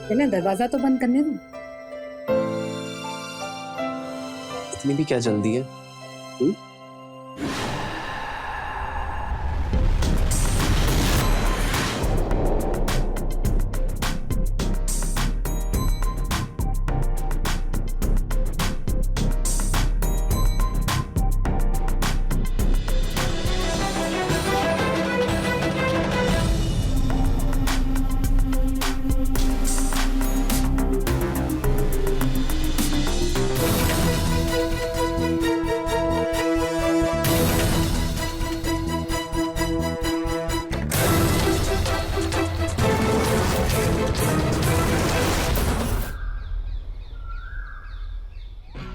पहले दरवाजा तो बंद करने दो। इतनी भी क्या जल्दी है?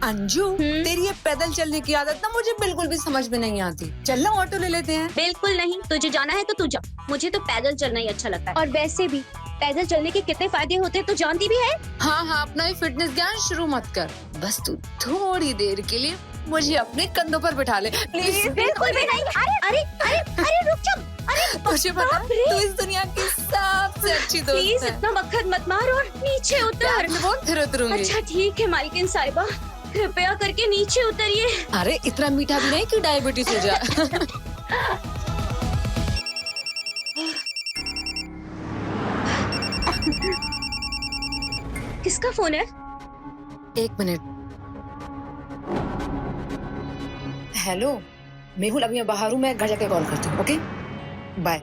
अंजू, तेरी ये पैदल चलने की आदत ना मुझे बिल्कुल भी समझ में नहीं आती। चल ना ऑटो ले लेते हैं। बिल्कुल नहीं, तुझे जाना है तो तू जा, मुझे तो पैदल चलना ही अच्छा लगता है। और वैसे भी पैदल चलने के कितने फायदे होते हैं तो जानती भी है। हाँ हाँ, अपना ही फिटनेस ज्ञान शुरू मत कर, बस तू थोड़ी देर के लिए मुझे अपने कंधों पर बिठा ले प्लीज। बिल्कुल भी नहीं। अरे अरे अरे अरे रुक जा। अरे मुझे पता तू इस दुनिया की सबसे अच्छी दोस्त प्लीज है। इतना वक्त मत मार और नीचे उतर। बोल फिर उतरूंगी। अच्छा ठीक है मालकिन साहिबा, कृपया करके नीचे उतरिए। अरे इतना मीठा भी नहीं कि डायबिटीज हो जाए। किसका फोन है? एक मिनट। हेलो मेहुल, अभी मैं बाहर हूँ, मैं घर जाके कॉल करती हूँ। Okay bye.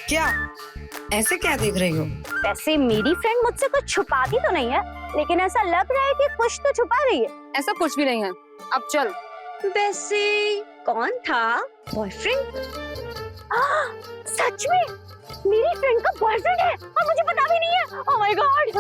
क्या ऐसे क्या देख रही हो? वैसे मेरी फ्रेंड मुझसे कुछ छुपाती तो नहीं है, लेकिन ऐसा लग रहा है कि कुछ तो छुपा रही है। ऐसा कुछ भी नहीं है, अब चल। वैसे कौन था? बॉयफ्रेंड? सच में मेरी फ्रेंड का बॉयफ्रेंड है और मुझे पता भी नहीं है। ओह माय गॉड,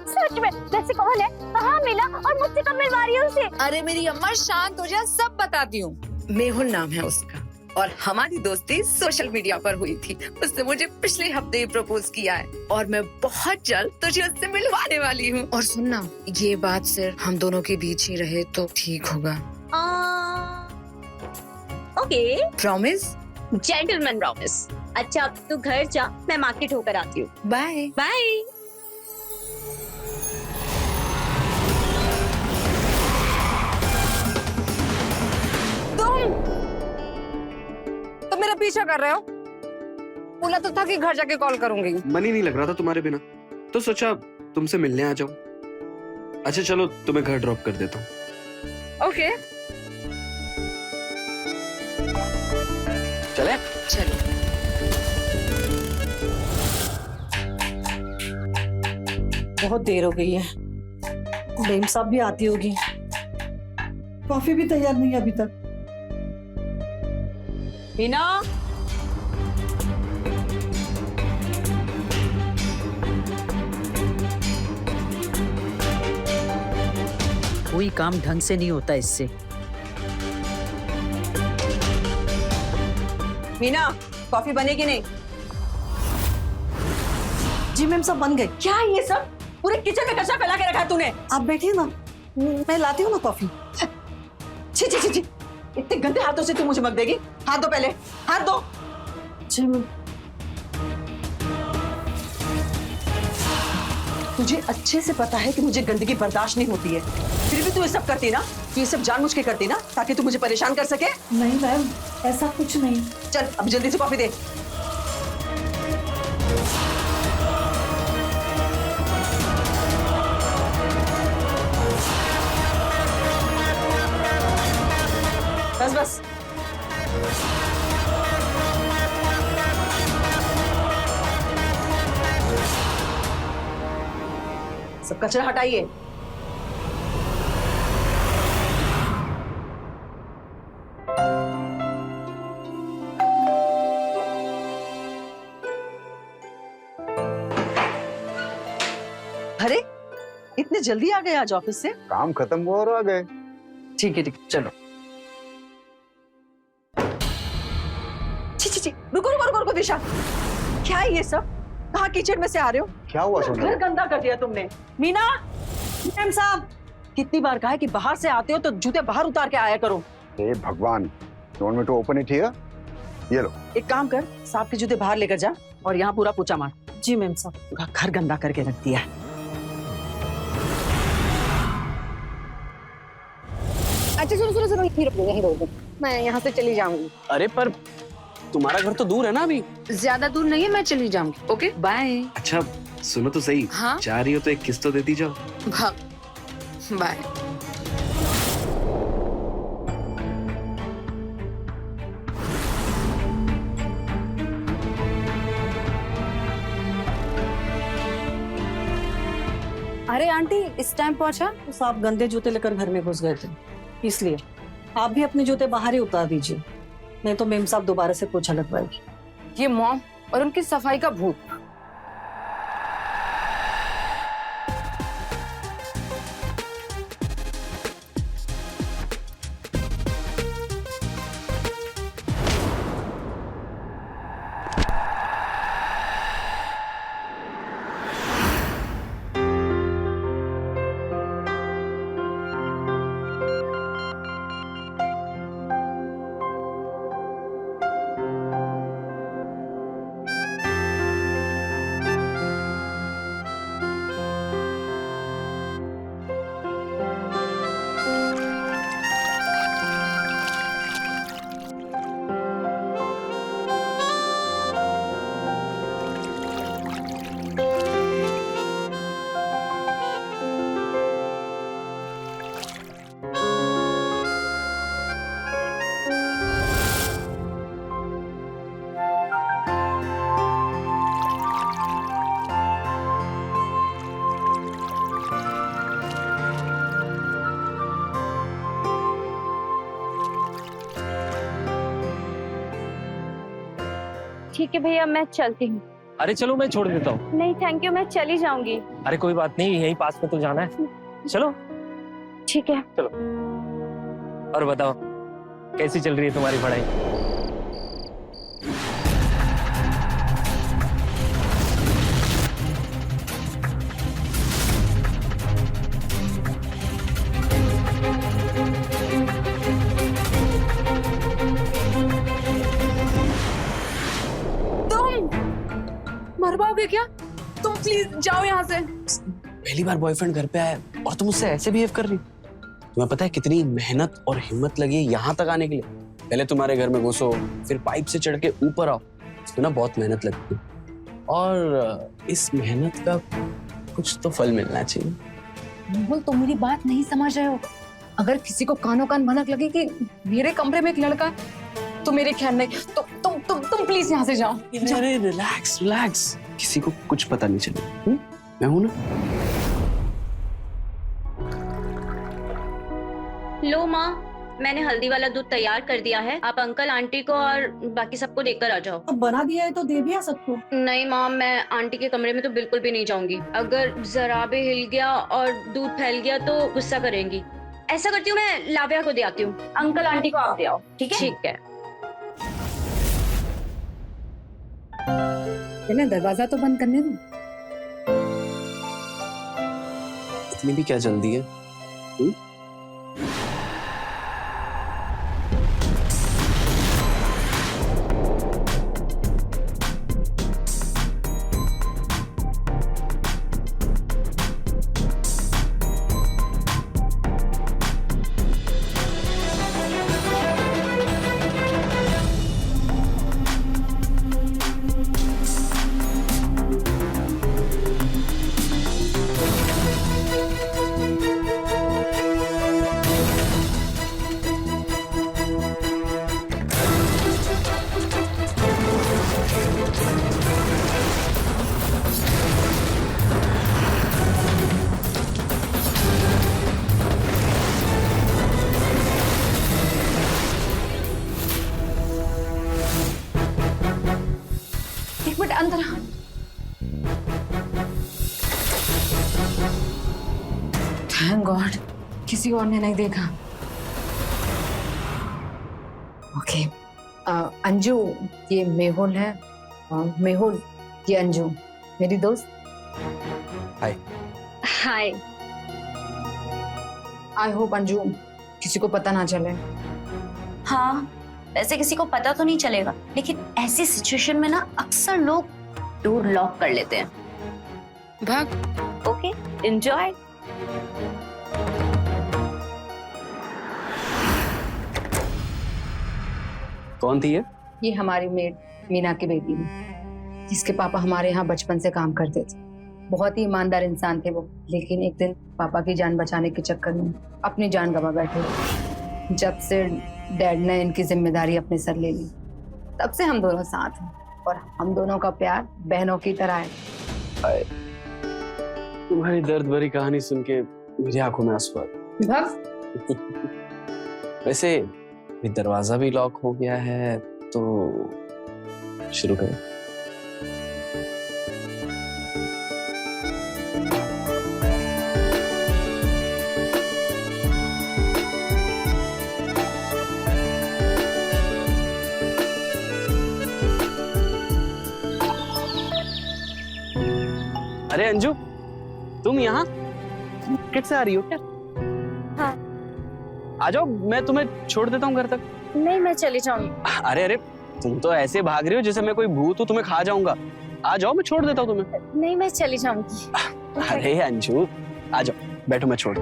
सच में। वैसे कौन है, कहाँ मिला और मुझसे कब मिलवा रही है उसे? अरे मेरी अम्मा शांत हो जा, सब बताती हूँ। मेहुल नाम है उसका और हमारी दोस्ती सोशल मीडिया पर हुई थी। उसने मुझे पिछले हफ्ते ही प्रपोज किया है और मैं बहुत जल्द तुझे उससे मिलवाने वाली हूँ। और सुनना, ये बात सिर्फ हम दोनों के बीच ही रहे तो ठीक होगा। Okay, promise? Gentleman promise. अच्छा अब तू घर जा, मैं मार्केट होकर आती हूँ। Bye bye. तुम मेरा पीछा कर रहे हो? बोला तो था कि घर जाके कॉल करूंगी। मन ही नहीं लग रहा था तुम्हारे बिना, तो सोचा तुमसे मिलने आ जाऊं। अच्छा चलो, तुम्हें घर ड्रॉप कर देता हूँ। ओके चले? चलो। बहुत देर हो गई है, बेम साहब भी आती होगी। कॉफी भी तैयार नहीं है अभी तक। मीना, कोई काम ढंग से नहीं होता इससे। मीना कॉफी बनेगी नहीं? जी मैम, सब बन गए। क्या है ये सब? पूरे किचन में कचरा फैला के रखा है तूने। आप बैठिए ना, मैं लाती हूँ ना कॉफी। छी छी छी छी, इतने गंदे हाथों से तू मुझे मग देगी? हाथ दो पहले, हाथ दो। जी मैम। तुझे अच्छे से पता है कि मुझे गंदगी बर्दाश्त नहीं होती है, फिर भी तू ये सब करती ना? तू ये सब जानबूझ के करती ना, ताकि तू मुझे परेशान कर सके? नहीं मैम, ऐसा कुछ नहीं। चल अब जल्दी से कॉफी दे। बस बस। सब कचरा हटाइए। अरे इतने जल्दी आ गए आज ऑफिस से? काम खत्म हुआ और आ गए। ठीक है चलो। छी छी छी, रुको रुको रुको रुको दिशा, क्या है ये सब? कहाँ किचन में से आ रहे हो? क्या हुआ सोना? घर गंदा कर दिया तुमने। मीना, मैम साहब, कितनी बार कहा है कि बाहर से आते हो तो जूते बाहर उतार के आया करो। हे भगवान, you want me to open it here? ये लो। एक काम कर, सांप के जूते बाहर लेकर जा और यहाँ पूरा पोछा मार। जी मैम साहब। पूरा घर गंदा करके रख दिया है। अच्छा सुनो, यहीं रोको, मैं यहाँ से चली जाऊंगी। अरे पर तुम्हारा घर तो दूर है ना अभी। ज्यादा दूर नहीं है, मैं चली जाऊंगी। Okay bye. अच्छा सुनो तो सही, हाँ? जा रही हो तो एक किस तो देती जाओ। भाग बाय। अरे आंटी इस टाइम पहुंचा? तो आप गंदे जूते लेकर घर में घुस गए थे, इसलिए आप भी अपने जूते बाहर ही उतार दीजिए, नहीं तो मेम साहब दोबारा से पोछा लगवाएगी। ये मॉम और उनकी सफाई का भूत। ठीक है भैया, मैं चलती हूँ। अरे चलो मैं छोड़ देता हूँ। नहीं थैंक यू, मैं चली जाऊंगी। अरे कोई बात नहीं, यहीं पास में तो जाना है। चलो ठीक है। चलो। और बताओ कैसी चल रही है तुम्हारी पढ़ाई? मर पाओगे क्या? तुम प्लीज जाओ यहाँ से। पहली बार बॉयफ्रेंड घर पे आया है और तुम उससे ऐसे बिहेव कर रही हो। तुम्हें पता है कितनी मेहनत और हिम्मत लगी है यहाँ तक आने के लिए? पहले तुम्हारे घर में घुसो, फिर पाइप से चढ़ के ऊपर आओ, इसमें ना बहुत मेहनत लगती है और इस मेहनत का कुछ तो फल मिलना चाहिए। मेहुल तुम मेरी बात नहीं समझ रहे हो। अगर किसी को कानों कान भनक लगे कि मेरे कमरे में एक लड़का है तो मेरे ख्याल नहीं, तो तुम प्लीज यहाँ से जाओ। अरे रिलैक्स रिलैक्स, किसी को कुछ पता नहीं चले। मैं हूं ना। लो माँ, मैंने हल्दी वाला दूध तैयार कर दिया है, आप अंकल आंटी को और बाकी सबको देकर आ जाओ। अब बना दिया है तो दे भी आ सबको। नहीं माँ, मैं आंटी के कमरे में तो बिल्कुल भी नहीं जाऊंगी। अगर जरा भी हिल गया और दूध फैल गया तो गुस्सा करेंगी। ऐसा करती हूँ, मैं लाव्या को दे आती हूँ, अंकल आंटी को आप दे आओ। ठीक है? ठीक है। पहले दरवाजा तो बंद करने दो। इतनी भी क्या जल्दी है? एक मिनट अंदर आ। थैंक गॉड किसी और ने नहीं देखा। ओके अंजू, ये मेहुल है। मेहुल, ये अंजू मेरी दोस्त। हाय। हाय। आई होप अंजू किसी को पता ना चले। हाँ, वैसे किसी को पता तो नहीं चलेगा, लेकिन ऐसी सिचुएशन में ना अक्सर लोग डोर लॉक कर लेते हैं। भाग। Okay, enjoy. कौन थी ये हमारी मेड मीना की बेटी है, जिसके पापा हमारे यहाँ बचपन से काम करते थे। बहुत ही ईमानदार इंसान थे वो, लेकिन एक दिन पापा की जान बचाने के चक्कर में अपनी जान गंवा बैठे। जब से डैड ने इनकी जिम्मेदारी अपने सर ले ली, तब से हम दोनों साथ हैं और हम दोनों का प्यार बहनों की तरह है। तुम्हारी दर्द भरी कहानी सुन के मेरी आंखों में आंसू आ गए। भाग। वैसे ये दरवाजा भी लॉक हो गया है, तो शुरू करें। अरे अंजू, तुम यहाँ किट से आ रही हो क्या? हाँ। आ जाओ, मैं तुम्हें छोड़ देता हूँ घर तक। नहीं, मैं चली जाऊंगी। अरे अरे, तुम तो ऐसे भाग रही हो जैसे मैं कोई भूत हूँ, तुम्हें खा जाऊंगा। आ जाओ, मैं छोड़ देता हूँ तुम्हें। नहीं, मैं चली जाऊंगी। अरे अंजू, आ जाओ, बैठो, मैं छोड़।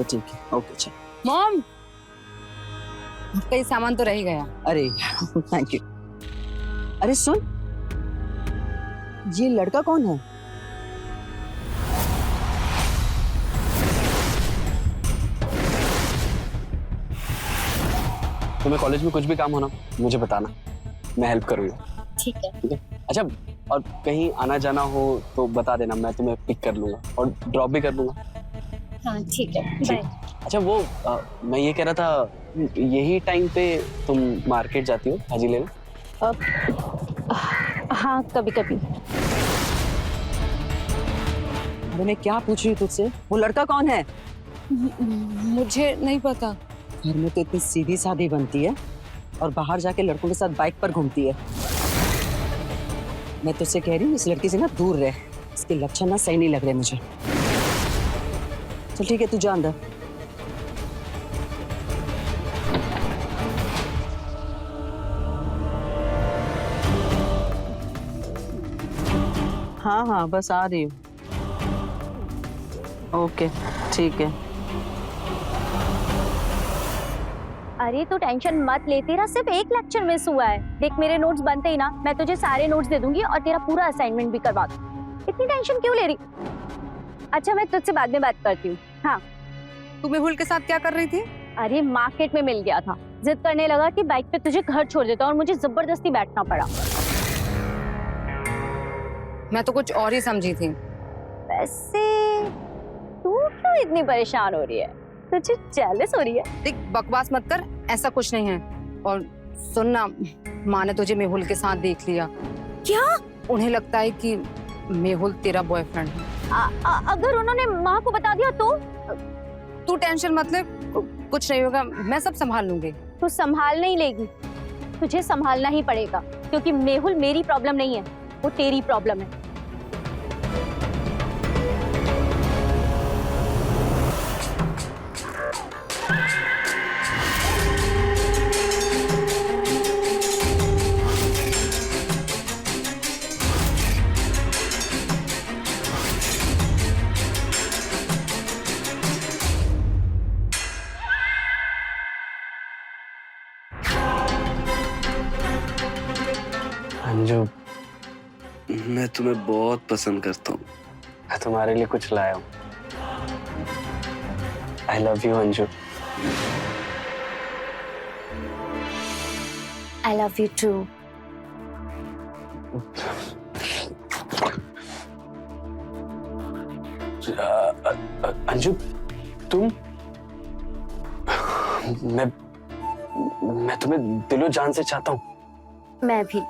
ठीक है, ओके, चल। मॉम, कई सामान तो रह ही गया। अरे थैंक यू। अरे सुन, ये लड़का कौन है? तुम्हें कॉलेज में कुछ भी काम होना मुझे बताना, मैं हेल्प करूंगा। ठीक है। अच्छा, और कहीं आना जाना हो तो बता देना, मैं तुम्हें पिक कर लूंगा और ड्रॉप भी कर लूंगा। हाँ ठीक है, बाय। अच्छा वो मैं ये कह रहा था, यही टाइम पे तुम मार्केट जाती हो भाजी लेने? हाँ, कभी कभी। अरे मैं क्या पूछ रही हूँ तुझसे, वो लड़का कौन है? मुझे नहीं पता। घर में तो इतनी सीधी सादी बनती है और बाहर जाके लड़कों के साथ बाइक पर घूमती है। मैं तुझसे कह रही हूँ इस लड़की से ना दूर रह, इसके लक्षण ना सही नहीं लग रहे मुझे। चल ठीक है, तू जा अंदर। हाँ हाँ, बस आ रही हूँ। ओके, ठीक है। अरे तो टेंशन मत ले, तेरा सिर्फ एक लेक्चर मिस हुआ है। देख मेरे नोट्स बनते ही ना, मैं तुझे सारे नोट्स दे दूंगी और तेरा पूरा असाइनमेंट भी करवा दूंगी। इतनी टेंशन क्यों ले रही? अच्छा मैं तुझसे बाद में बात करती हूँ। हाँ, तू मेहुल के साथ क्या कर रही थी? अरे मार्केट में मिल गया था, जिद करने लगा कि बाइक पे तुझे घर छोड़ देता और मुझे जबरदस्ती बैठना पड़ा। मैं तो कुछ और ही समझी थी। वैसे तू क्यों इतनी परेशान हो रही है? तुझे जेलस हो रही है? देख बकवास मत कर, ऐसा कुछ नहीं है। और सुन ना, माँ ने तुझे मेहुल के साथ देख लिया। क्या? उन्हें लगता है कि मेहुल तेरा बॉयफ्रेंड है। अगर उन्होंने माँ को बता दिया तो? तू टेंशन मत ले, कुछ नहीं होगा, मैं सब संभाल लूंगी। तू संभाल नहीं लेगी, तुझे संभालना ही पड़ेगा, क्योंकि मेहुल मेरी प्रॉब्लम नहीं है, वो तेरी प्रॉब्लम है। अंजू, मैं तुम्हें बहुत पसंद करता हूँ। मैं तुम्हारे लिए कुछ लाया हूँ। I love you, Anju. I love you too. Anju तुम, मैं तुम्हें दिलो जान से चाहता हूँ। मैं भी।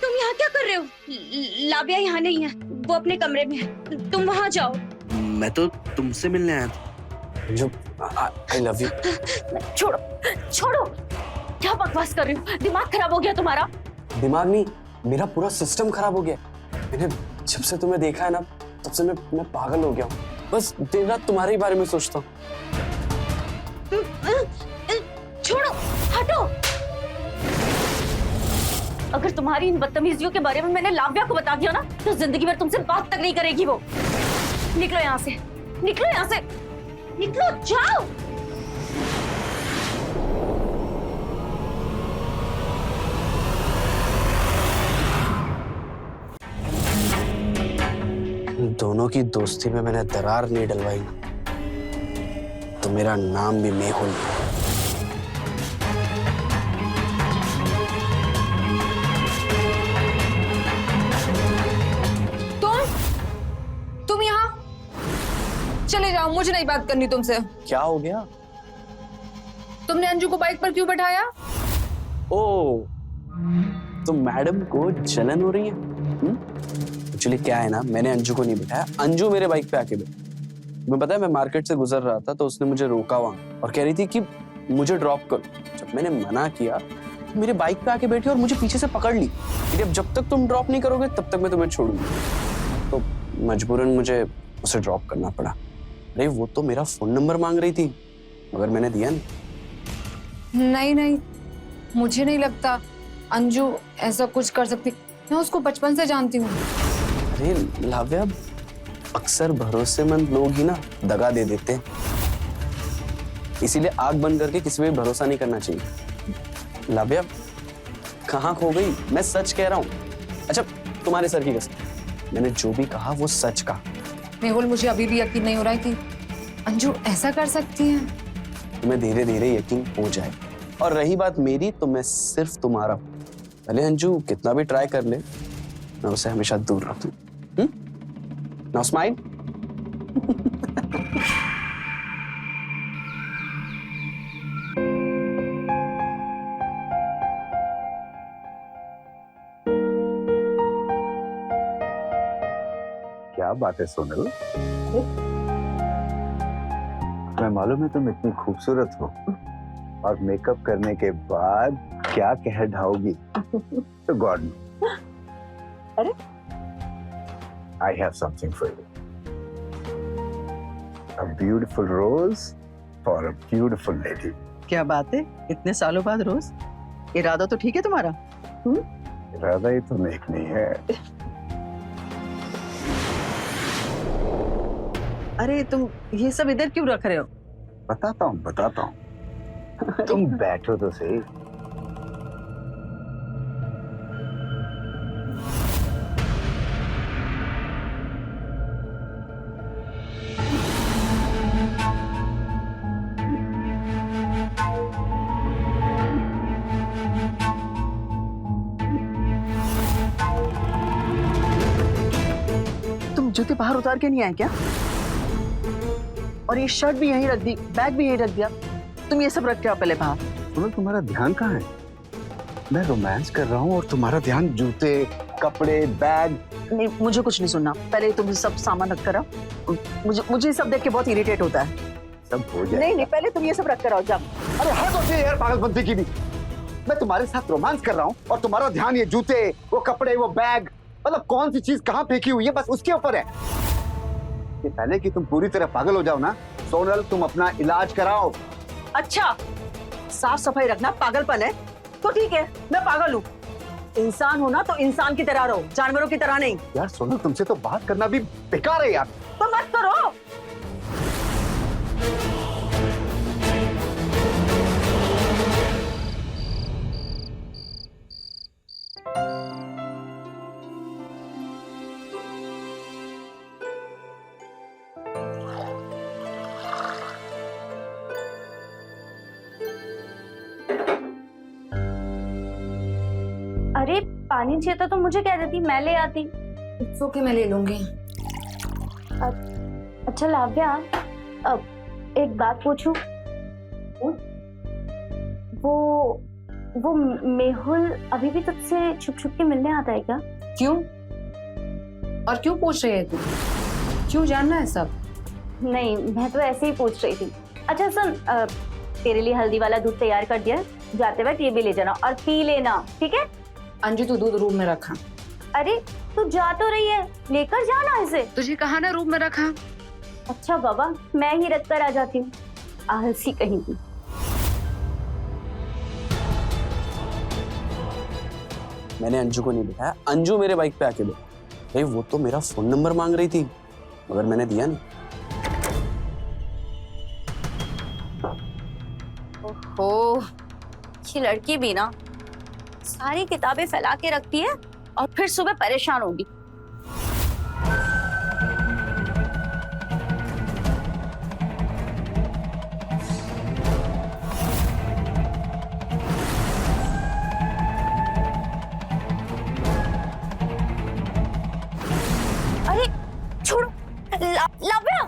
तुम यहाँ क्या कर रहे हो? लाबिया यहाँ नहीं है, वो अपने कमरे में है, तुम वहाँ जाओ। मैं तो तुमसे मिलने आया था अंजू। I love you. छोड़ो छोड़ो, क्या बकवास कर रही हो? दिमाग खराब हो गया तुम्हारा? दिमाग नहीं, मेरा पूरा सिस्टम खराब हो गया। मैंने जब से तुम्हें देखा है ना, तब से मैं पागल हो गया हूँ। बस दिन रात तुम्हारे ही बारे में सोचता हूँ। छोड़ो, हटो। अगर तुम्हारी इन बदतमीजियों के बारे में मैंने लाव्या को बता दिया ना, तो जिंदगी भर तुमसे बात तक नहीं करेगी वो। निकलो यहाँ से, निकलो यहाँ से, निकलो, जाओ। दोनों की दोस्ती में मैंने दरार नहीं डलवाई तो मेरा नाम भी मेहुल है। तुम यहाँ चले जाओ, मुझे नहीं बात करनी तुमसे। क्या हो गया? तुमने अंजू को बाइक पर क्यों बैठाया? ओ, तो मैडम को जलन हो रही है? एक्चुअली क्या है ना, मैंने अंजू को नहीं बिठाया, अंजू मेरे बाइक पे आके बैठी। मैं पता है, मैं मार्केट से गुजर रहा था तो उसने मुझे रोका वहां और कह रही थी कि मुझे ड्रॉप करो। जब मैंने मना किया तो मेरे बाइक पे आके बैठी और मुझे पीछे से पकड़ ली कि अब जब तक तुम ड्रॉप नहीं करोगे तब तक मैं तुम्हें छोड़ूंगी। तो मजबूरन मुझे उसे ड्रॉप करना पड़ा। अरे वो तो मेरा फोन नंबर मांग रही थी, मगर मैंने दिया नहीं। नहीं नहीं, मुझे नहीं लगता अंजू ऐसा कुछ कर सकती, मैं उसको बचपन से जानती हूँ। अरे लाव्या, अक्सर भरोसेमंद लोग ही ना दगा दे देते हैं, इसीलिए आग बंद करके किसी पे भरोसा नहीं करना चाहिए। लाव्या कहाँ खो गई? मैं सच कह रहा हूँ। अच्छा तुम्हारे सर की कसम, मैंने जो भी कहा वो सच कहा। मेहुल, मुझे अभी भी यकीन नहीं हो रहा है कि अंजू ऐसा कर सकती है। तुम्हें धीरे धीरे यकीन हो जाए। और रही बात मेरी, तो मैं सिर्फ तुम्हारा हूं। भले अंजू कितना भी ट्राई कर ले, मैं उसे हमेशा दूर रखूं। Now smile. क्या बात है सोनल, मैं मालूम है तुम इतनी खूबसूरत हो और मेकअप करने के बाद क्या कह ढाओगी तो गॉड नो। अरे I have something for you. A beautiful rose for a beautiful lady. क्या बात है, इतने सालों बाद रोज? इरादा तो ठीक है तुम्हारा? इरादा ही तो नेक नहीं है। अरे तुम ये सब इधर क्यों रख रहे हो? बताता हूँ। तुम बैठो तो सही। जूते बाहर उतार के नहीं आए क्या? और ये शर्ट भी यहीं रख दी, बैग भी यहीं रख दिया। तुम ये सब रख के आओ पहले बाहर। सोनल तुम्हारा ध्यान कहाँ है? मैं रोमांस कर रहा हूँ और तुम्हारा ध्यान जूते, कपड़े, बैग। नहीं, मुझे कुछ नहीं सुनना। पहले तुम सब सामान रख कर आओ। मुझे सब देख के बहुत इरिटेट होता है। सब हो जाए। नहीं, पहले तुम ये सब रख कर आओ। जब अरे हद होती है यार पागलपंती की भी। मैं तुम्हारे साथ रोमांस कर रहा हूँ और तुम्हारा ध्यान ये जूते, वो कपड़े, वो बैग, मतलब कौन सी चीज कहाँ फेंकी हुई है बस उसके ऊपर है। ये पहले कि तुम पूरी तरह पागल हो जाओ ना सोनल, तुम अपना इलाज कराओ। अच्छा, साफ सफाई रखना पागलपन है तो ठीक है, मैं पागल हूँ। इंसान हो ना तो इंसान की तरह रहो, जानवरों की तरह नहीं। यार सोनल तुमसे तो बात करना भी बेकार है यार। तो मत करो। अरे पानी चाहिए था तो मुझे कह देती, मैं ले आती। ओके, मैं ले लूंगी। अच्छा लाव्या, अब एक बात पूछूं? वो मेहुल अभी भी तुझसे छुप छुप के मिलने आता है क्या? क्यों? और क्यों पूछ रही है तू? क्यों जानना है सब? नहीं, मैं तो ऐसे ही पूछ रही थी। अच्छा सुन, तेरे लिए हल्दी वाला दूध तैयार कर दिया, जाते वक्त ये भी ले जाना और पी लेना, ठीक है? अंजू, तू दूध रूम में रखा। अरे तू जा तो रही है, लेकर जाना इसे। तुझे कहा ना रूम में रखा। अच्छा बाबा, मैं ही रख कर आ जाती हूँ, आलसी कहीं की। मैंने अंजू को नहीं बिठाया, अंजू मेरे बाइक पे आके बैठी। भाई वो तो मेरा फोन नंबर मांग रही थी मगर मैंने दिया नहीं। ओह, ये लड़की भी ना सारी किताबें फैला के रखती है और फिर सुबह परेशान होगी। अरे छोड़ो, लाव्या।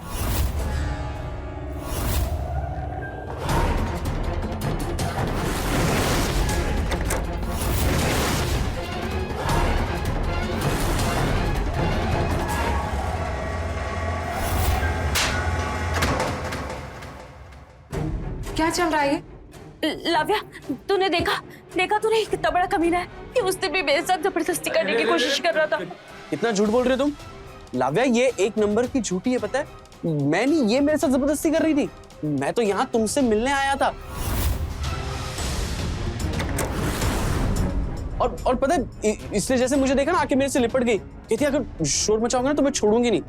क्या चल रहा है ये? लाव्या, तूने देखा तूने कितना बड़ा कमीना है कि उसने भी मेरे साथ जबरदस्ती करने की कोशिश कर रहा था। कितना झूठ बोल रहे हो तुम? लाव्या ये एक नंबर की झूठी है, पता है? मैं नहीं, ये मेरे साथ जबरदस्ती कर रही थी। मैं तो यहाँ तुमसे मिलने आया था। और पता है इसने जैसे मुझे देखा ना, आके मेरे से लिपट गई, कहती अगर शोर मचाऊंगा ना तो मैं छोड़ूंगी नहीं।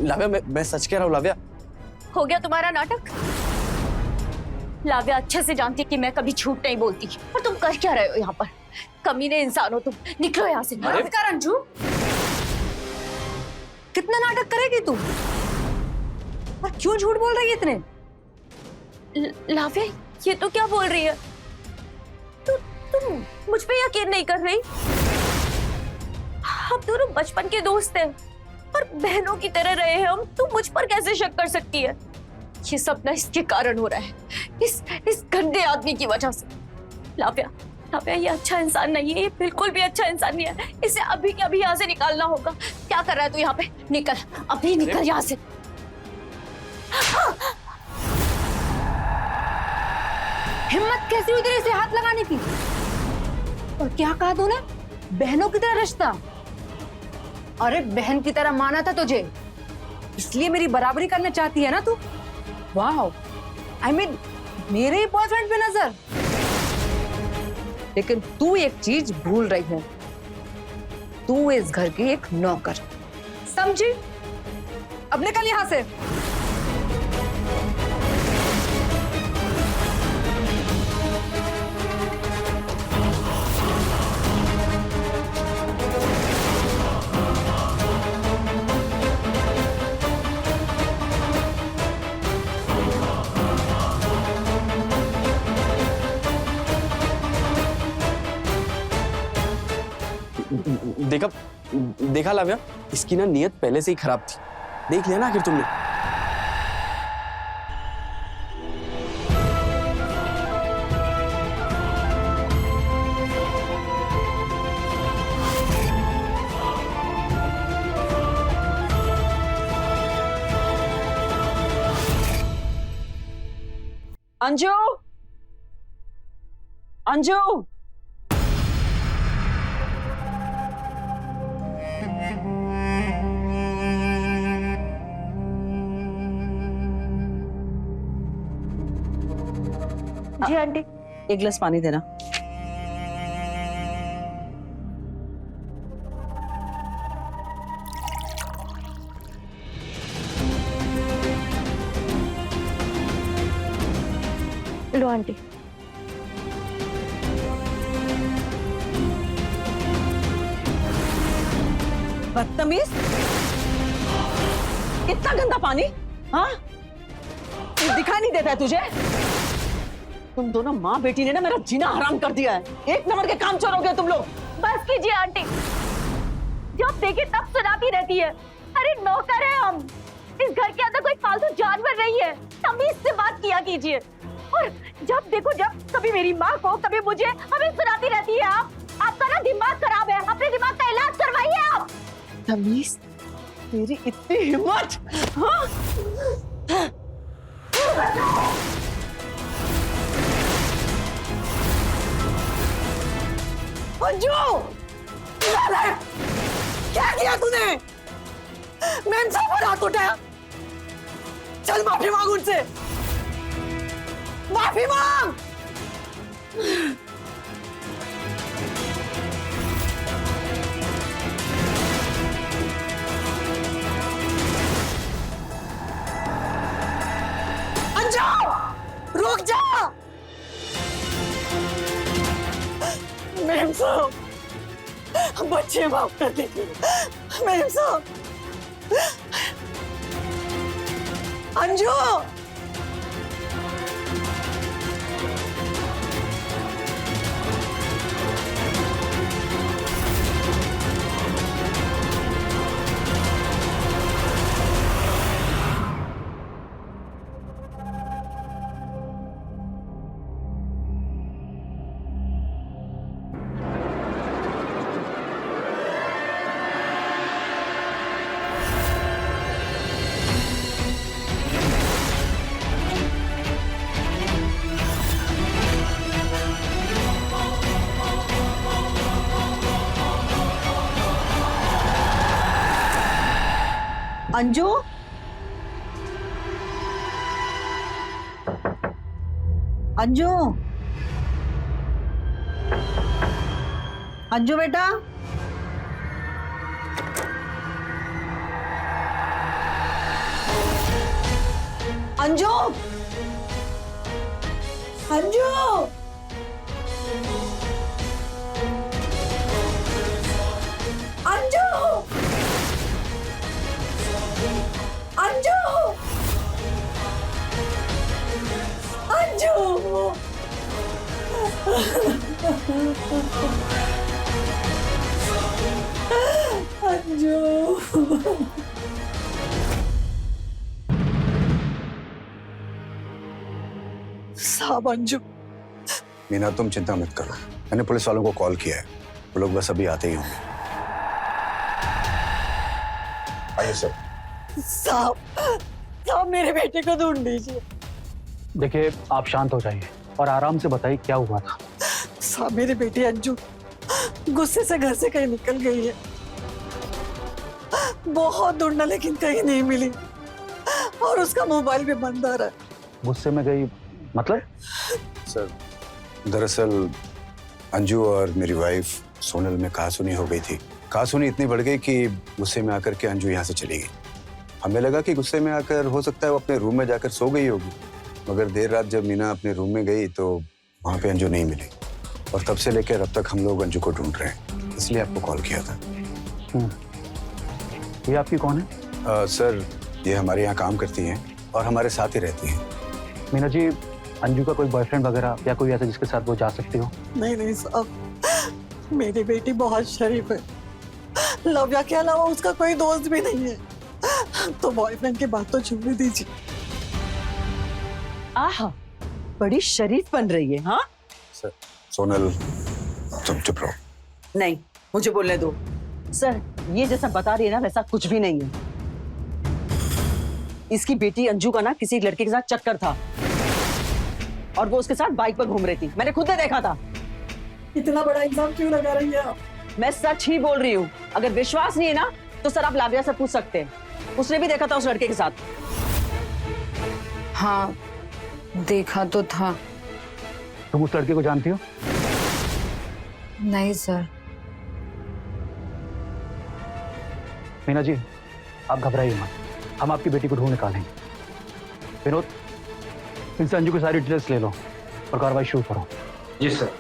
लाव्या मैं सच कह रहा हूँ लाव्या। हो गया तुम्हारा नाटक? लाव्या अच्छे से जानती है कि मैं कभी झूठ नहीं बोलती, और तुम कर क्या रहे हो यहाँ पर? कमीने इंसान हो तुम, निकलो यहाँ से। कर अंजू, कितना नाटक करेगी तू? और क्यों झूठ बोल रही है इतने? लाव्या, ये तो क्या बोल रही है? तुम मुझ पे यकीन नहीं कर रही? हम दोनों बचपन के दोस्त हैं और बहनों की तरह रहे हैं हम। तुम मुझ पर कैसे शक कर सकती है? ये सब ना इसके कारण हो रहा है, इस गंदे आदमी की वजह से। लाव्या ये अच्छा इंसान नहीं है, ये बिल्कुल भी अच्छा इंसान नहीं है। इसे अभी के अभी यहाँ से निकालना होगा। क्या कर रहा है तू यहाँ पे? निकल, अभी निकल यहाँ से। हिम्मत कैसी हुई तेरे से हाथ लगाने की? और क्या कहा तूने? बहनों की तरह रिश्ता? अरे बहन की तरह माना था तुझे, इसलिए मेरी बराबरी करना चाहती है ना तू? वाह, आई मीन मेरे ही बॉयफ्रेंड पे नजर। लेकिन तू एक चीज भूल रही है, तू इस घर की एक नौकर, समझी? अब निकल यहां से। देखा लाव्या, इसकी ना नीयत पहले से ही खराब थी। देख लिया ना आखिर तुमने। अंजू, अंजू, जी आंटी। एक गिलास पानी देना। लो आंटी। बदतमीज, इतना गंदा पानी। हाँ, ये दिखाई नहीं देता है तुझे? तुम दोनों माँ बेटी ने ना मेरा जीना हराम कर दिया है। एक नंबर के काम चोर हो गए तुम लोग। बस कीजिए आंटी, जब देखे तब सुनाती रहती है। अरे नौकर है हम, इस घर के अंदर कोई फालतू जानवर नहीं है। तमीज से बात किया कीजिए। और जब देखो जब कभी मेरी माँ को कभी मुझे हमें सुनाती रहती है। आपका ना दिमाग खराब है, अपने दिमाग का इलाज करवाइए आप। तमीज, तेरी इतनी हिम्मत? हाँ? अंजू, क्या किया तूने? मैंने सब पर हाथ उठाया। चल माफी मांग उनसे, माफी मांग। अंजू, रुक जा। मैम साहब, बच्चे माफ कर दीजिए। मैम साहब, अंजू, अंजू, अंजू, अंजू बेटा, अंजू, अंजू, अंजू, अंजू, अंजू, अंजू। साहब, अंजू। मीना, तुम चिंता मत करो, मैंने पुलिस वालों को कॉल किया है, वो लोग बस अभी आते ही होंगे। आइए सर। साहब, मेरे बेटे को ढूंढ दीजिए। देखिए, आप शांत हो जाइए और आराम से बताइए क्या हुआ था। साहब, मेरी बेटी अंजू गुस्से से घर से कहीं निकल गई है। बहुत ढूंढा लेकिन कहीं नहीं मिली और उसका मोबाइल भी बंद आ रहा है। गुस्से में गई मतलब? सर, दरअसल अंजू और मेरी वाइफ सोनल में कहासुनी हो गई थी। कहासुनी इतनी बढ़ गई कि गुस्से में आकर के अंजू यहाँ से चली गई। हमें लगा कि गुस्से में आकर हो सकता है वो अपने रूम में जाकर सो गई होगी, मगर देर रात जब मीना अपने रूम में गई तो वहाँ पे अंजू नहीं मिली और तब से लेकर अब तक हम लोग अंजू को ढूंढ रहे हैं, इसलिए आपको कॉल किया था। ये आपकी कौन है? सर, ये हमारे यहाँ काम करती हैं और हमारे साथ ही रहती हैं। मीना जी, अंजू का कोई बॉयफ्रेंड वगैरह या कोई ऐसा जिसके साथ वो जा सकती हो? नहीं साहब, मेरी बेटी बहुत शरीफ है, लव्या के अलावा उसका कोई दोस्त भी नहीं है, तो बॉयफ्रेंड की बात तो छोड़ दीजिए। आहा, बड़ी शरीफ बन रही है। हाँ सर, सोनल तुम चुप रहो। नहीं, मुझे बोलने दो। सर, ये जैसा बता रही है ना वैसा कुछ भी नहीं है। इसकी बेटी अंजू का ना किसी लड़के के साथ चक्कर था और वो उसके साथ बाइक पर घूम रही थी। मैंने खुद ने देखा था। इतना बड़ा इल्जाम क्यों लगा रही है आप? मैं सच ही बोल रही हूँ। अगर विश्वास नहीं है ना तो सर आप लाविया से पूछ सकते हैं। उसने भी देखा था उस लड़के के साथ। हाँ, देखा तो था। तुम उस लड़के को जानती हो? नहीं सर। मीना जी, आप घबराइए मत, हम आपकी बेटी को ढूंढ निकालेंगे। विनोद, इनसे अंजू की सारी डिटेल्स ले लो और कार्रवाई शुरू करो। जी सर।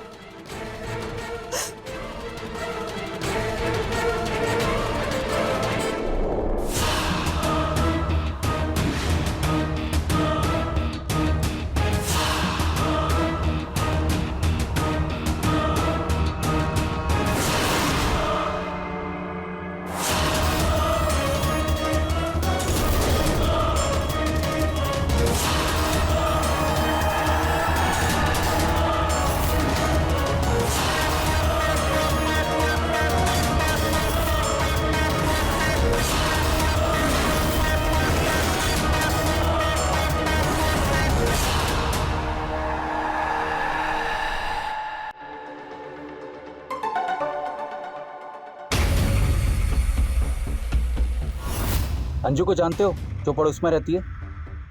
अंजू को जानते हो, जो पड़ोस में रहती है?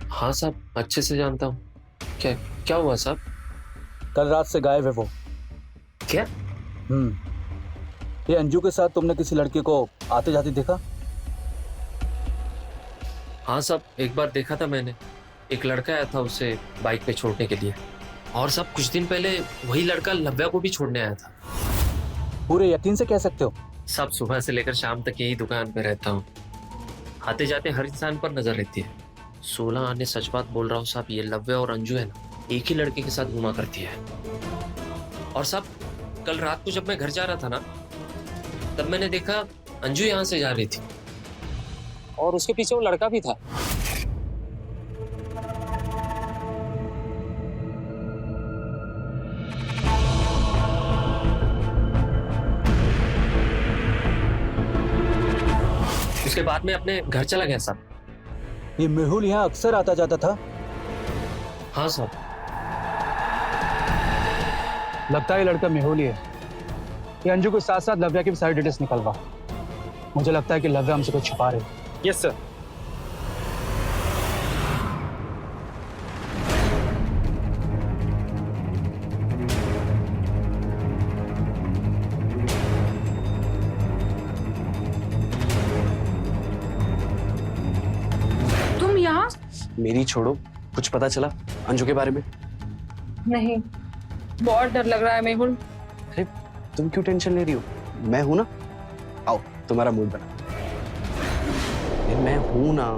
हाँ साहब, अच्छे से जानता हूँ। क्या क्या हुआ साहब? कल रात से गायब है वो। क्या? ये अंजू के साथ तुमने किसी लड़के को आते जाते देखा? हाँ साहब, एक बार देखा था मैंने। एक लड़का आया था उसे बाइक पे छोड़ने के लिए, और साहब कुछ दिन पहले वही लड़का लव्या को भी छोड़ने आया था। पूरे यकीन से कह सकते हो? साहब, सुबह से लेकर शाम तक यही दुकान पे रहता हूँ। आते जाते हर इंसान पर नजर रहती है। 16 आने सच बात बोल रहा हूँ साहब, ये लव्या और अंजू है ना, एक ही लड़के के साथ घुमा करती है। और साहब, कल रात को जब मैं घर जा रहा था ना, तब मैंने देखा अंजू यहाँ से जा रही थी और उसके पीछे वो लड़का भी था। उसके बाद में अपने घर चला गया साहब। ये मेहुल यहाँ अक्सर आता जाता था? हाँ साहब। लगता है ये लड़का मेहुल ही है। ये अंजू के साथ साथ लव्या की भी सारी डिटेल्स निकलवा। मुझे लगता है कि लव्या हमसे कुछ छुपा रही है। Yes sir. तुम यहाँ? मेरी छोड़ो, कुछ पता चला अंजू के बारे में? नहीं, बहुत डर लग रहा है मेहुल। अरे तुम क्यों टेंशन ले रही हो? मैं हूं ना। आओ, तुम्हारा मूड बना। अरे मैं हूं ना,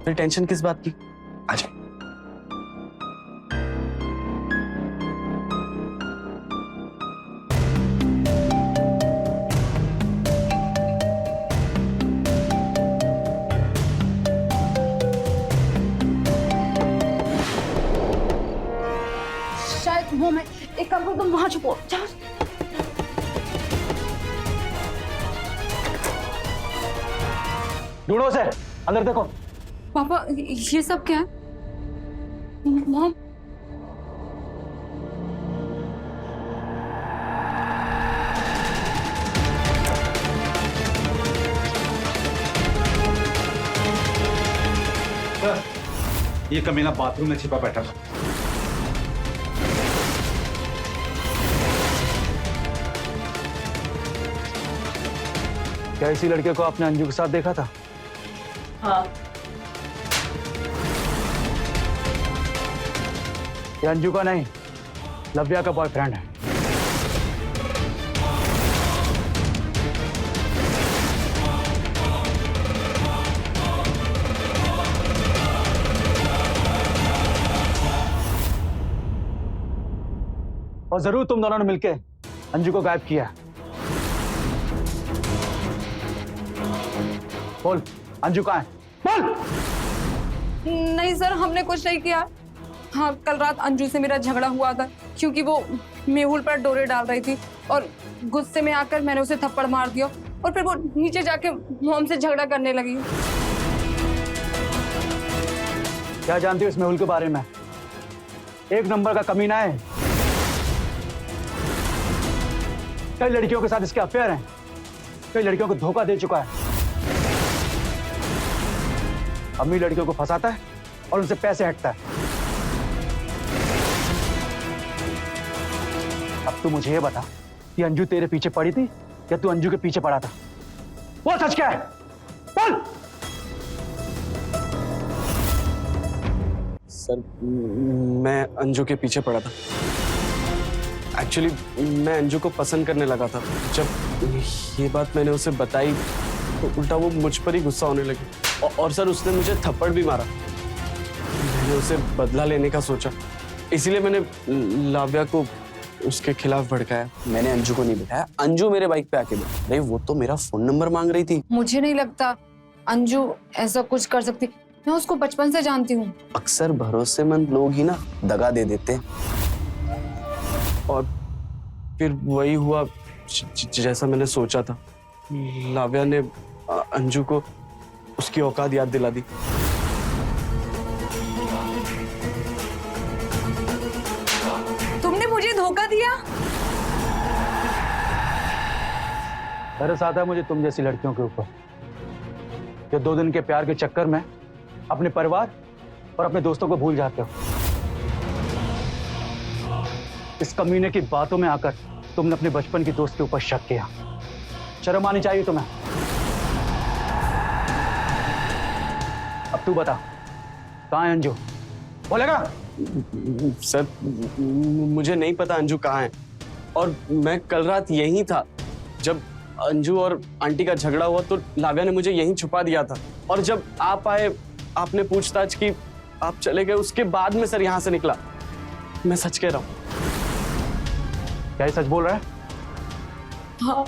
फिर टेंशन किस बात की? आ जाओ। शायद वो मैं एक काम करो, तुम वहां छुपो। जाओ। ढूंढो उसे, अंदर देखो। पापा, ये सब क्या है? मॉम, ये कमीना बाथरूम में छिपा बैठा था। क्या इसी लड़के को आपने अंजू के साथ देखा था? हाँ। ये अंजू का नहीं, लव्या का बॉयफ्रेंड है। और जरूर तुम दोनों ने मिलके अंजू को गायब किया। बोल, अंजू कहाँ है? बोल। नहीं सर, हमने कुछ नहीं किया। हाँ, कल रात अंजू से मेरा झगड़ा हुआ था क्योंकि वो मेहुल पर डोरे डाल रही थी और गुस्से में आकर मैंने उसे थप्पड़ मार दिया और फिर वो नीचे जाके मोम से झगड़ा करने लगी। क्या जानती हो इस मेहुल के बारे में? एक नंबर का कमीना है। कई लड़कियों के साथ इसके अफेयर हैं, कई लड़कियों को धोखा दे चुका है। अमीर लड़कियों को फंसाता है और उनसे पैसे हटता है। अब तू मुझे ये बता कि अंजू तेरे पीछे पड़ी थी या तू अंजू के पीछे पड़ा था? वो सच क्या है? बोल। सर, मैं अंजू के पीछे पड़ा था। एक्चुअली मैं अंजू को पसंद करने लगा था। जब ये बात मैंने उसे बताई तो उल्टा वो मुझ पर ही गुस्सा होने लगी और सर उसने मुझे थप्पड़ भी मारा। मैंने उसे बदला लेने का सोचा, इसीलिए मैंने लाव्या को उसके खिलाफ भड़काया। मैंने अंजू को नहीं बिठाया, अंजू मेरे बाइक पे आके बैठी। नहीं, वो तो मेरा फोन नंबर मांग रही थी। मुझे नहीं लगता अंजू ऐसा कुछ कर सकती। मैं उसको बचपन से जानती हूँ। अक्सर भरोसेमंद लोग ही ना दगा दे देते हैं। और फिर वही हुआ जैसा मैंने सोचा था। लाव्या ने अंजू को उसकी औकात याद दिला दी। तुमने मुझे धोखा दिया। तरस आता है मुझे तुम जैसी लड़कियों के ऊपर, जो 2 दिन के प्यार के चक्कर में अपने परिवार और अपने दोस्तों को भूल जाते हो। इस कमीने की बातों में आकर तुमने अपने बचपन की दोस्त के ऊपर शक किया। शर्म आनी चाहिए तुम्हें। अब तू बता, कहाँ है अंजू? बोलेगा? सर, मुझे नहीं पता अंजू कहाँ है। और मैं कल रात यहीं था। जब अंजू और आंटी का झगड़ा हुआ तो लाव्या ने मुझे यहीं छुपा दिया था। और जब आप आए, आपने पूछताछ की, आप चले गए, उसके बाद में सर यहाँ से निकला। मैं सच कह रहा हूँ। क्या ये सच बोल रहा है? हाँ।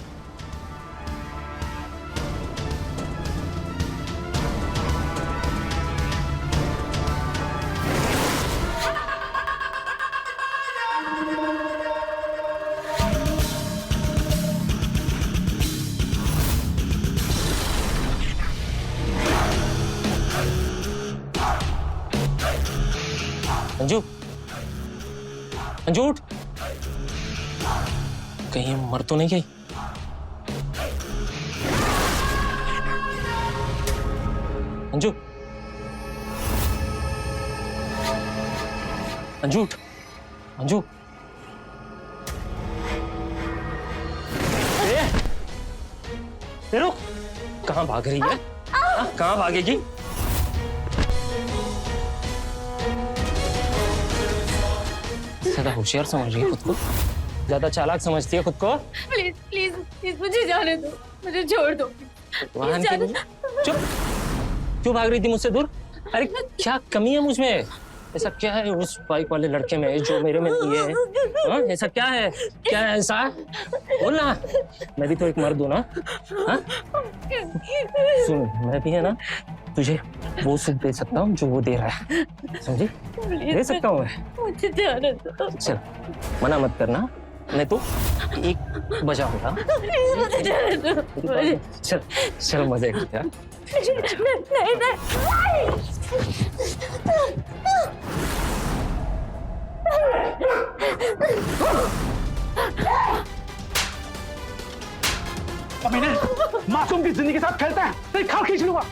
अंजू, अंजू उठ, कहीं मर तो नहीं गई? अंजू, अंजू उठ, अंजू। रुक, कहाँ भाग रही है? कहाँ भागेगी? ज्यादा होशियार समझ रही है खुद को, ज्यादा चालाक समझती है खुद को। प्लीज प्लीज प्लीज मुझे जाने दो, मुझे छोड़ दो। वाहन के लिए चुप, क्यों भाग रही थी मुझसे दूर? अरे क्या कमी है मुझमें? ऐसा क्या है उस बाइक वाले लड़के में जो मेरे में नहीं है? हाँ, ऐसा क्या है? क्या है ऐसा? बोल ना, मैं भी तो एक मर्द हूँ ना। हाँ? सुन, मैं भी है ना तुझे वो सुख दे सकता हूँ जो वो दे रहा है, समझी? दे सकता हूँ मैं। मुझे जाने दो। चल, मना मत करना, नहीं तो 1 बजा होगा। मुझे जाने दो। चल चल, मजे करते हैं। नहीं नहीं। कमीने, मासूम की जिंदगी के साथ खेलता है, तेरी खाल खींच लूंगा।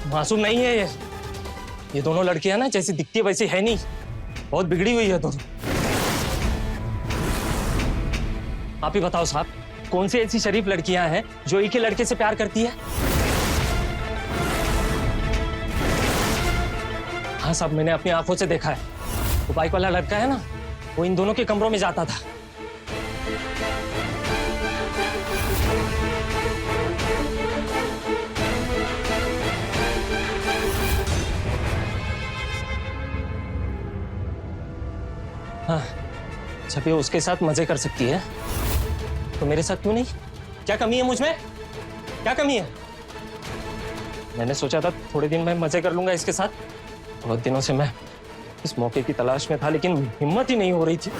मासूम नहीं है ये दोनों लड़कियां ना जैसी दिखती है वैसी है नहीं, बहुत बिगड़ी हुई है दोनों। आप ही बताओ साहब, कौन सी ऐसी शरीफ लड़कियां हैं जो एक ही लड़के से प्यार करती है? हाँ साहब, मैंने अपनी आंखों से देखा है। वो बाइक वाला लड़का है ना, वो इन दोनों के कमरों में जाता था। हाँ, जब ये उसके साथ मजे कर सकती है तो मेरे साथ क्यों नहीं? क्या कमी है मुझ में? क्या कमी है? मैंने सोचा था थोड़े दिन मैं मजे कर लूंगा इसके साथ। बहुत दिनों से मैं इस मौके की तलाश में था, लेकिन हिम्मत ही नहीं हो रही थी।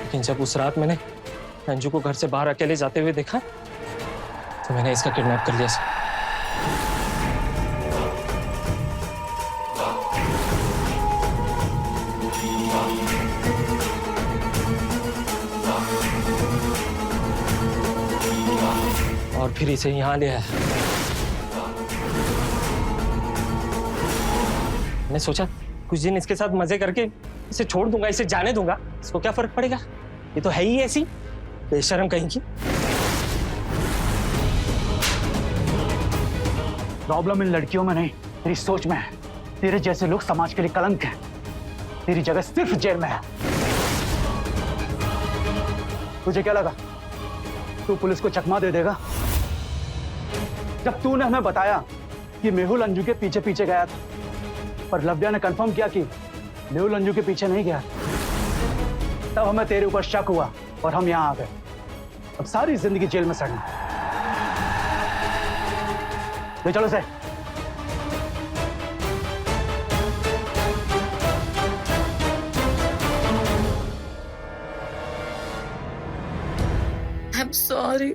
लेकिन जब उस रात मैंने अंजू को घर से बाहर अकेले जाते हुए देखा तो मैंने इसका किडनैप कर लिया सर। और फिर इसे यहाँ ले आया। मैंने सोचा कुछ दिन इसके साथ मजे करके इसे छोड़ दूंगा, इसे जाने दूंगा, इसको क्या फर्क पड़ेगा? ये तो है ही ऐसी बेशर्म कहीं की। प्रॉब्लम इन लड़कियों में नहीं, तेरी सोच में है। तेरे जैसे लोग समाज के लिए कलंक हैं। तेरी जगह सिर्फ जेल में है। तुझे क्या लगा तू पुलिस को चकमा दे देगा? जब तूने हमें बताया कि मेहुल अंजू के पीछे पीछे गया था, पर लव्या ने कंफर्म किया कि मेहुल अंजू के पीछे नहीं गया, तब हमें तेरे ऊपर शक हुआ और हम यहां आ गए। अब सारी जिंदगी जेल में सड़ना। ले चलो से। I'm sorry.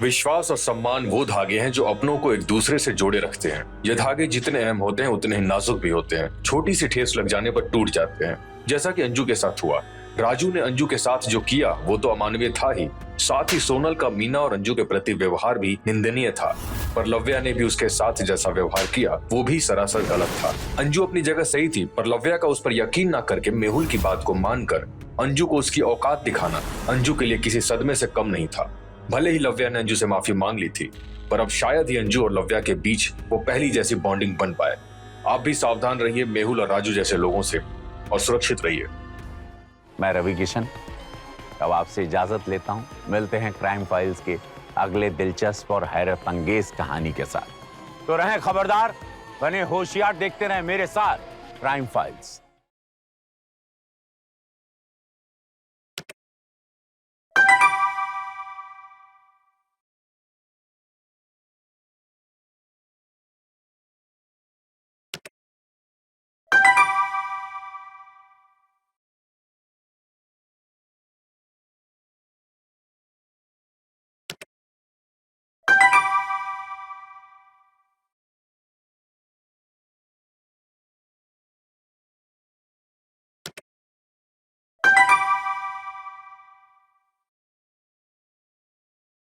विश्वास और सम्मान वो धागे हैं जो अपनों को एक दूसरे से जोड़े रखते हैं। ये धागे जितने अहम होते हैं उतने ही नाजुक भी होते हैं। छोटी सी ठेस लग जाने पर टूट जाते हैं, जैसा कि अंजू के साथ हुआ। राजू ने अंजू के साथ जो किया वो तो अमानवीय था ही, साथ ही सोनल का मीना और अंजू के प्रति व्यवहार भी निंदनीय था। पर लव्या ने भी उसके साथ जैसा व्यवहार किया वो भी सरासर गलत था। अंजू अपनी जगह सही थी, पर लव्या का उस पर यकीन न करके मेहुल की बात को मानकर अंजू को उसकी औकात दिखाना अंजू के लिए किसी सदमे से कम नहीं था। भले ही लव्या ने अंजू से माफी मांग ली थी, पर अब शायद ही अंजू और लव्या के बीच वो पहली जैसी बॉन्डिंग बन पाए। आप भी सावधान रहिए मेहुल और राजू जैसे लोगों से, और सुरक्षित रहिए। मैं रवि किशन अब आपसे इजाजत लेता हूं। मिलते हैं क्राइम फाइल्स के अगले दिलचस्प और हैरत अंगेज कहानी के साथ। तो रहें खबरदार, बने होशियार, देखते रहें मेरे साथ क्राइम फाइल्स।